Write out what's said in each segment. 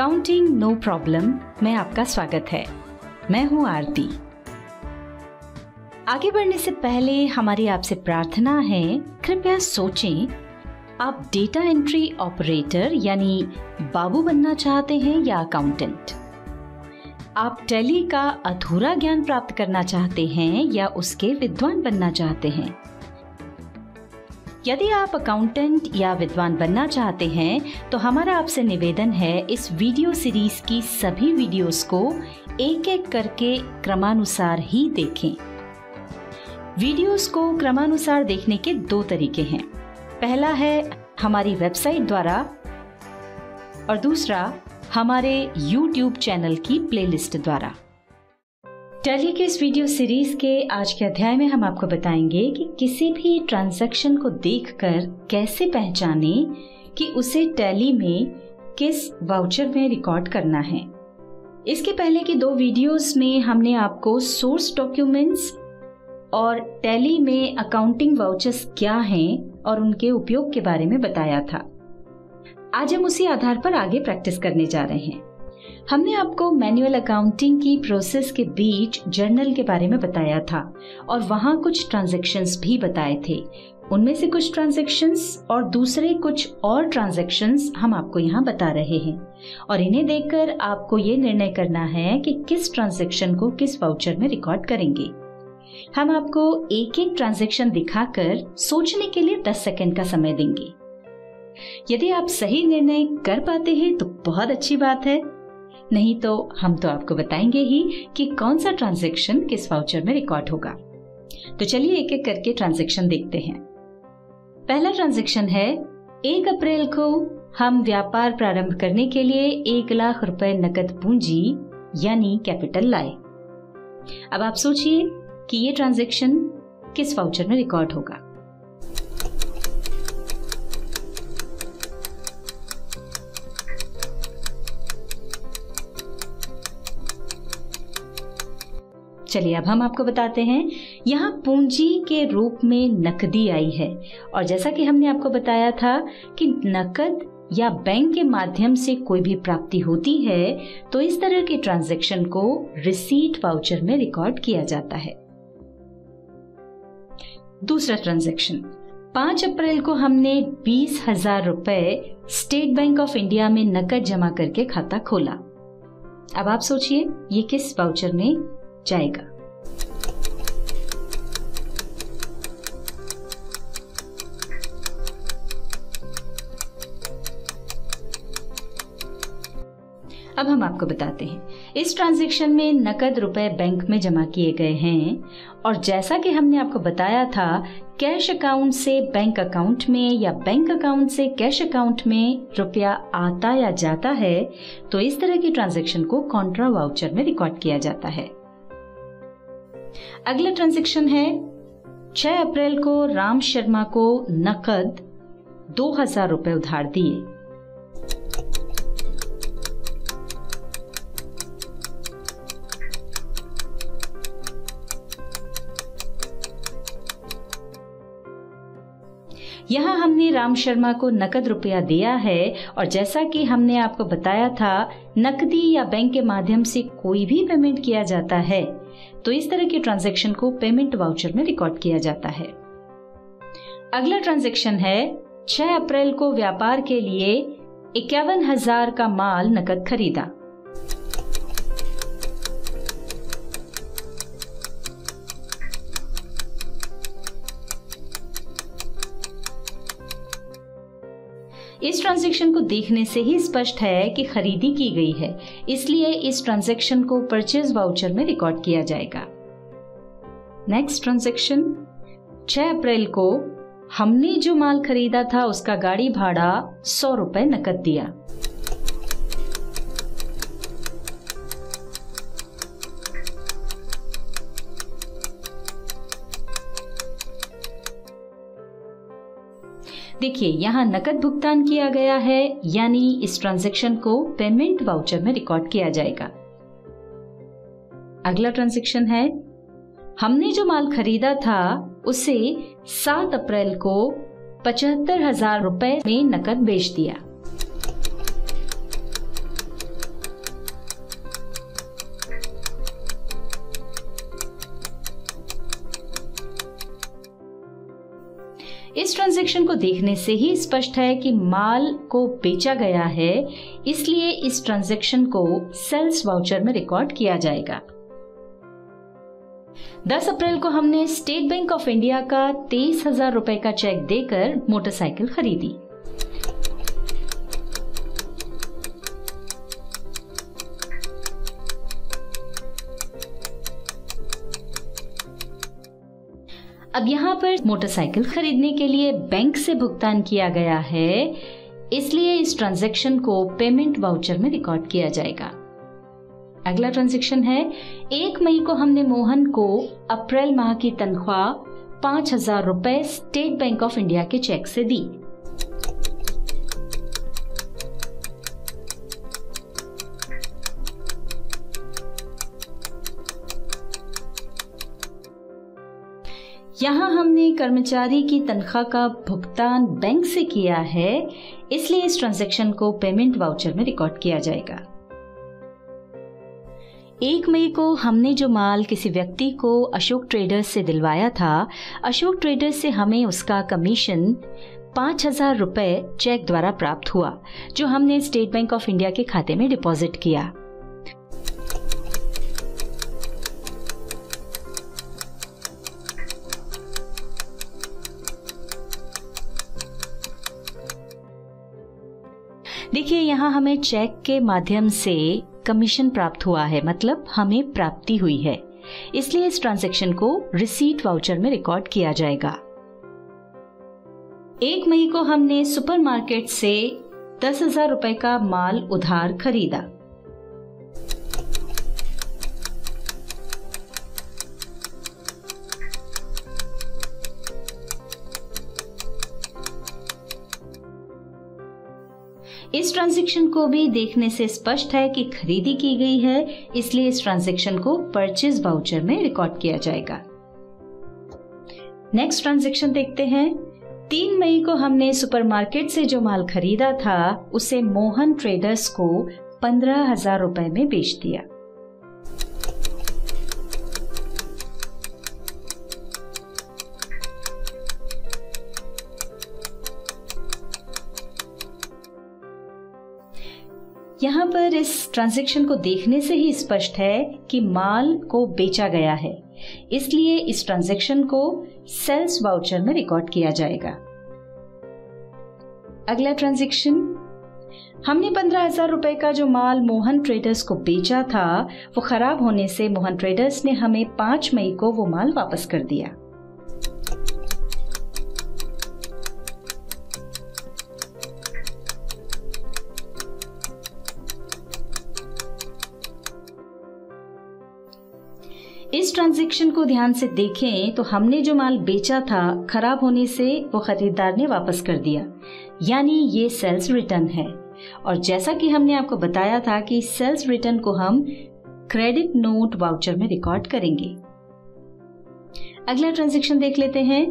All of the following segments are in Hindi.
अकाउंटिंग नो प्रॉब्लम में आपका स्वागत है। मैं हूं आरती। आगे बढ़ने से पहले हमारी आपसे प्रार्थना है, कृपया सोचें, आप डेटा एंट्री ऑपरेटर यानी बाबू बनना चाहते हैं या अकाउंटेंट? आप टैली का अधूरा ज्ञान प्राप्त करना चाहते हैं या उसके विद्वान बनना चाहते हैं? यदि आप अकाउंटेंट या विद्वान बनना चाहते हैं तो हमारा आपसे निवेदन है, इस वीडियो सीरीज की सभी वीडियोस को एक एक करके क्रमानुसार ही देखें। वीडियोस को क्रमानुसार देखने के दो तरीके हैं। पहला है हमारी वेबसाइट द्वारा और दूसरा हमारे YouTube चैनल की प्लेलिस्ट द्वारा। टैली के इस वीडियो सीरीज के आज के अध्याय में हम आपको बताएंगे कि किसी भी ट्रांजैक्शन को देखकर कैसे पहचाने कि उसे टैली में किस वाउचर में रिकॉर्ड करना है। इसके पहले की दो वीडियोस में हमने आपको सोर्स डॉक्यूमेंट्स और टैली में अकाउंटिंग वाउचर्स क्या हैं और उनके उपयोग के बारे में बताया था। आज हम उसी आधार पर आगे प्रैक्टिस करने जा रहे हैं। हमने आपको मैनुअल अकाउंटिंग की प्रोसेस के बीच जर्नल के बारे में बताया था और वहां कुछ ट्रांजैक्शंस भी बताए थे। उनमें से कुछ ट्रांजैक्शंस और दूसरे कुछ और ट्रांजैक्शंस हम आपको यहाँ बता रहे हैं और इन्हें देखकर आपको ये निर्णय करना है कि किस ट्रांजैक्शन को किस वाउचर में रिकॉर्ड करेंगे। हम आपको एक एक ट्रांजैक्शन दिखाकर सोचने के लिए 10 सेकंड का समय देंगे। यदि आप सही निर्णय कर पाते हैं तो बहुत अच्छी बात है, नहीं तो हम तो आपको बताएंगे ही कि कौन सा ट्रांजैक्शन किस वाउचर में रिकॉर्ड होगा। तो चलिए एक एक करके ट्रांजैक्शन देखते हैं। पहला ट्रांजैक्शन है 1 अप्रैल को हम व्यापार प्रारंभ करने के लिए 1 लाख रुपए नकद पूंजी यानी कैपिटल लाए। अब आप सोचिए कि ये ट्रांजैक्शन किस वाउचर में रिकॉर्ड होगा। चलिए अब हम आपको बताते हैं। यहाँ पूंजी के रूप में नकदी आई है और जैसा कि हमने आपको बताया था कि नकद या बैंक के माध्यम से कोई भी प्राप्ति होती है तो इस तरह के ट्रांजैक्शन को रिसीट वाउचर में रिकॉर्ड किया जाता है। दूसरा ट्रांजैक्शन, 5 अप्रैल को हमने 20,000 रुपए स्टेट बैंक ऑफ इंडिया में नकद जमा करके खाता खोला। अब आप सोचिए ये किस वाउचर में जाएगा। अब हम आपको बताते हैं, इस ट्रांजैक्शन में नकद रुपए बैंक में जमा किए गए हैं और जैसा कि हमने आपको बताया था, कैश अकाउंट से बैंक अकाउंट में या बैंक अकाउंट से कैश अकाउंट में रुपया आता या जाता है तो इस तरह की ट्रांजैक्शन को कॉन्ट्रा वाउचर में रिकॉर्ड किया जाता है। अगला ट्रांजैक्शन है 6 अप्रैल को राम शर्मा को नकद 2,000 रुपए उधार दिए। यहाँ हमने राम शर्मा को नकद रुपया दिया है और जैसा कि हमने आपको बताया था, नकदी या बैंक के माध्यम से कोई भी पेमेंट किया जाता है तो इस तरह के ट्रांजैक्शन को पेमेंट वाउचर में रिकॉर्ड किया जाता है। अगला ट्रांजैक्शन है 6 अप्रैल को व्यापार के लिए 51,000 का माल नकद खरीदा। इस ट्रांजैक्शन को देखने से ही स्पष्ट है कि खरीदी की गई है, इसलिए इस ट्रांजैक्शन को परचेज वाउचर में रिकॉर्ड किया जाएगा। नेक्स्ट ट्रांजैक्शन, 6 अप्रैल को हमने जो माल खरीदा था उसका गाड़ी भाड़ा 100 रुपए नकद दिया। देखिए यहाँ नकद भुगतान किया गया है, यानी इस ट्रांजैक्शन को पेमेंट वाउचर में रिकॉर्ड किया जाएगा। अगला ट्रांजैक्शन है, हमने जो माल खरीदा था उसे 7 अप्रैल को 75,000 रुपए में नकद बेच दिया। इस ट्रांजैक्शन को देखने से ही स्पष्ट है कि माल को बेचा गया है, इसलिए इस ट्रांजैक्शन को सेल्स वाउचर में रिकॉर्ड किया जाएगा। 10 अप्रैल को हमने स्टेट बैंक ऑफ इंडिया का 23,000 रुपए का चेक देकर मोटरसाइकिल खरीदी। अब यहाँ पर मोटरसाइकिल खरीदने के लिए बैंक से भुगतान किया गया है, इसलिए इस ट्रांजैक्शन को पेमेंट वाउचर में रिकॉर्ड किया जाएगा। अगला ट्रांजैक्शन है 1 मई को हमने मोहन को अप्रैल माह की तनख्वाह 5,000 रुपए स्टेट बैंक ऑफ इंडिया के चेक से दी। यहाँ हमने कर्मचारी की तनख्वाह का भुगतान बैंक से किया है, इसलिए इस ट्रांजैक्शन को पेमेंट वाउचर में रिकॉर्ड किया जाएगा। 1 मई को हमने जो माल किसी व्यक्ति को अशोक ट्रेडर्स से दिलवाया था, अशोक ट्रेडर्स से हमें उसका कमीशन 5,000 रुपए चेक द्वारा प्राप्त हुआ, जो हमने स्टेट बैंक ऑफ इंडिया के खाते में डिपॉजिट किया। देखिए, यहाँ हमें चेक के माध्यम से कमीशन प्राप्त हुआ है, मतलब हमें प्राप्ति हुई है, इसलिए इस ट्रांजैक्शन को रिसीट वाउचर में रिकॉर्ड किया जाएगा। 1 मई को हमने सुपरमार्केट से 10,000 रुपए का माल उधार खरीदा। इस ट्रांजैक्शन को भी देखने से स्पष्ट है कि खरीदी की गई है, इसलिए इस ट्रांजैक्शन को परचेज वाउचर में रिकॉर्ड किया जाएगा। नेक्स्ट ट्रांजैक्शन देखते हैं। 3 मई को हमने सुपरमार्केट से जो माल खरीदा था, उसे मोहन ट्रेडर्स को 15,000 रुपए में बेच दिया। यहाँ पर इस ट्रांजैक्शन को देखने से ही स्पष्ट है कि माल को बेचा गया है, इसलिए इस ट्रांजैक्शन को सेल्स वाउचर में रिकॉर्ड किया जाएगा। अगला ट्रांजैक्शन, हमने 15,000 रुपए का जो माल मोहन ट्रेडर्स को बेचा था, वो खराब होने से मोहन ट्रेडर्स ने हमें 5 मई को वो माल वापस कर दिया। इस ट्रांजैक्शन को ध्यान से देखें तो हमने जो माल बेचा था, खराब होने से वो खरीदार ने वापस कर दिया, यानी ये सेल्स रिटर्न है। और जैसा कि हमने आपको बताया था कि सेल्स रिटर्न को हम क्रेडिट नोट वाउचर में रिकॉर्ड करेंगे। अगला ट्रांजैक्शन देख लेते हैं।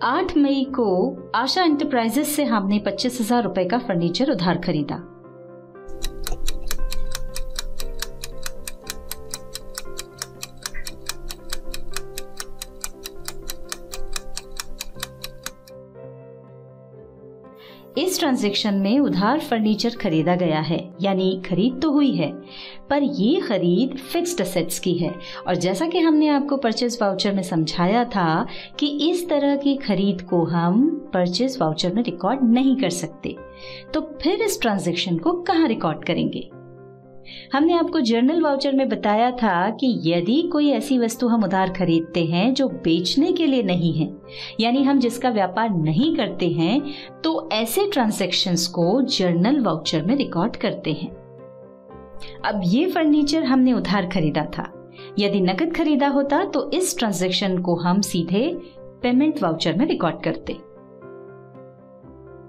8 मई को आशा एंटरप्राइजेस से हमने 25,000 रुपए का फर्नीचर उधार खरीदा। इस ट्रांजैक्शन में उधार फर्नीचर खरीदा गया है, यानी खरीद तो हुई है, पर ये खरीद फिक्स्ड असेट्स की है। और जैसा कि हमने आपको परचेज वाउचर में समझाया था कि इस तरह की खरीद को हम परचेज वाउचर में रिकॉर्ड नहीं कर सकते, तो फिर इस ट्रांजैक्शन को कहाँ रिकॉर्ड करेंगे? हमने आपको जर्नल वाउचर में बताया था कि यदि कोई ऐसी वस्तु हम उधार खरीदते हैं जो बेचने के लिए नहीं है, यानी हम जिसका व्यापार नहीं करते हैं, तो ऐसे ट्रांजैक्शंस को जर्नल वाउचर में रिकॉर्ड करते हैं। अब ये फर्नीचर हमने उधार खरीदा था, यदि नकद खरीदा होता तो इस ट्रांजैक्शन को हम सीधे पेमेंट वाउचर में रिकॉर्ड करते।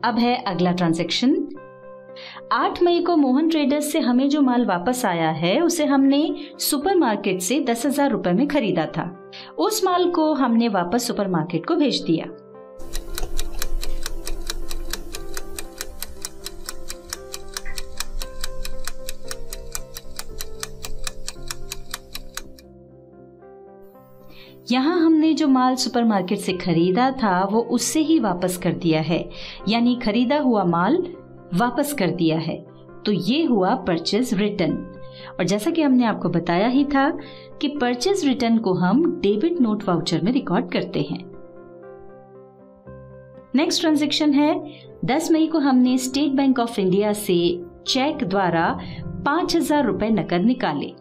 अब है अगला ट्रांजैक्शन। 8 मई को मोहन ट्रेडर्स से हमें जो माल वापस आया है, उसे हमने सुपरमार्केट से 10,000 रुपए में खरीदा था। उस माल को हमने वापस सुपरमार्केट को भेज दिया। यहाँ हमने जो माल सुपरमार्केट से खरीदा था वो उससे ही वापस कर दिया है, यानी खरीदा हुआ माल वापस कर दिया है। तो ये हुआ परचेज रिटर्न। और जैसा कि हमने आपको बताया ही था कि परचेज रिटर्न को हम डेबिट नोट वाउचर में रिकॉर्ड करते हैं। नेक्स्ट ट्रांजैक्शन है 10 मई को हमने स्टेट बैंक ऑफ इंडिया से चेक द्वारा 5,000 रुपए नकद निकाले।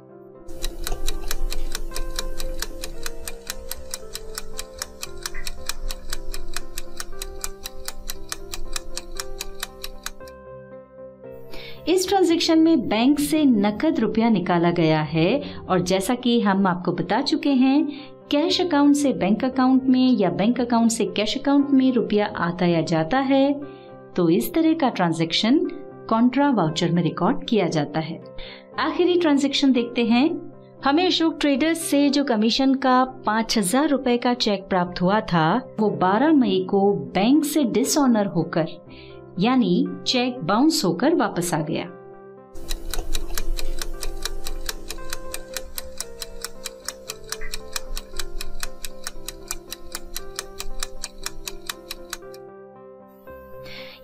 इस ट्रांजैक्शन में बैंक से नकद रुपया निकाला गया है और जैसा कि हम आपको बता चुके हैं, कैश अकाउंट से बैंक अकाउंट में या बैंक अकाउंट से कैश अकाउंट में रुपया आता या जाता है, तो इस तरह का ट्रांजैक्शन कॉन्ट्रा वाउचर में रिकॉर्ड किया जाता है। आखिरी ट्रांजैक्शन देखते हैं। हमें अशोक ट्रेडर्स से जो कमीशन का 5,000 रुपए का चेक प्राप्त हुआ था, वो 12 मई को बैंक से डिसऑनर होकर, यानी चेक बाउंस होकर वापस आ गया।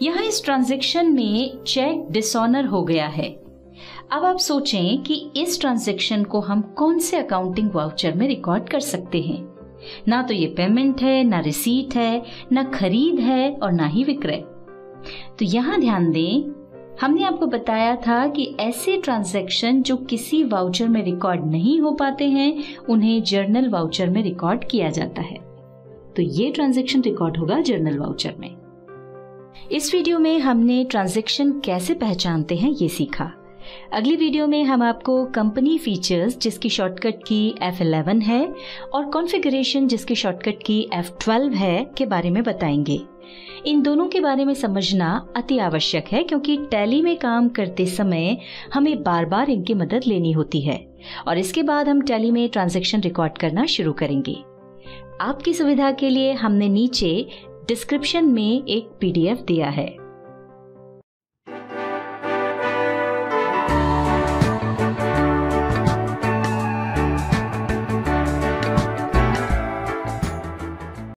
यहाँ इस ट्रांजैक्शन में चेक डिसऑनर हो गया है। अब आप सोचें कि इस ट्रांजैक्शन को हम कौन से अकाउंटिंग वाउचर में रिकॉर्ड कर सकते हैं। ना तो ये पेमेंट है, ना रिसीट है, ना खरीद है और ना ही विक्रय। तो यहाँ ध्यान दें, हमने आपको बताया था कि ऐसे ट्रांजैक्शन जो किसी वाउचर में रिकॉर्ड नहीं हो पाते हैं, उन्हें जर्नल वाउचर में रिकॉर्ड किया जाता है। तो ये ट्रांजैक्शन रिकॉर्ड होगा जर्नल वाउचर में। इस वीडियो में हमने ट्रांजैक्शन कैसे पहचानते हैं ये सीखा। अगली वीडियो में हम आपको कंपनी फीचर्स जिसकी शॉर्टकट की F11 है और कॉन्फ़िगरेशन जिसकी शॉर्टकट की F12 है के बारे में बताएंगे। इन दोनों के बारे में समझना अति आवश्यक है क्योंकि टैली में काम करते समय हमें बार बार इनकी मदद लेनी होती है और इसके बाद हम टैली में ट्रांजैक्शन रिकॉर्ड करना शुरू करेंगे। आपकी सुविधा के लिए हमने नीचे डिस्क्रिप्शन में एक PDF दिया है।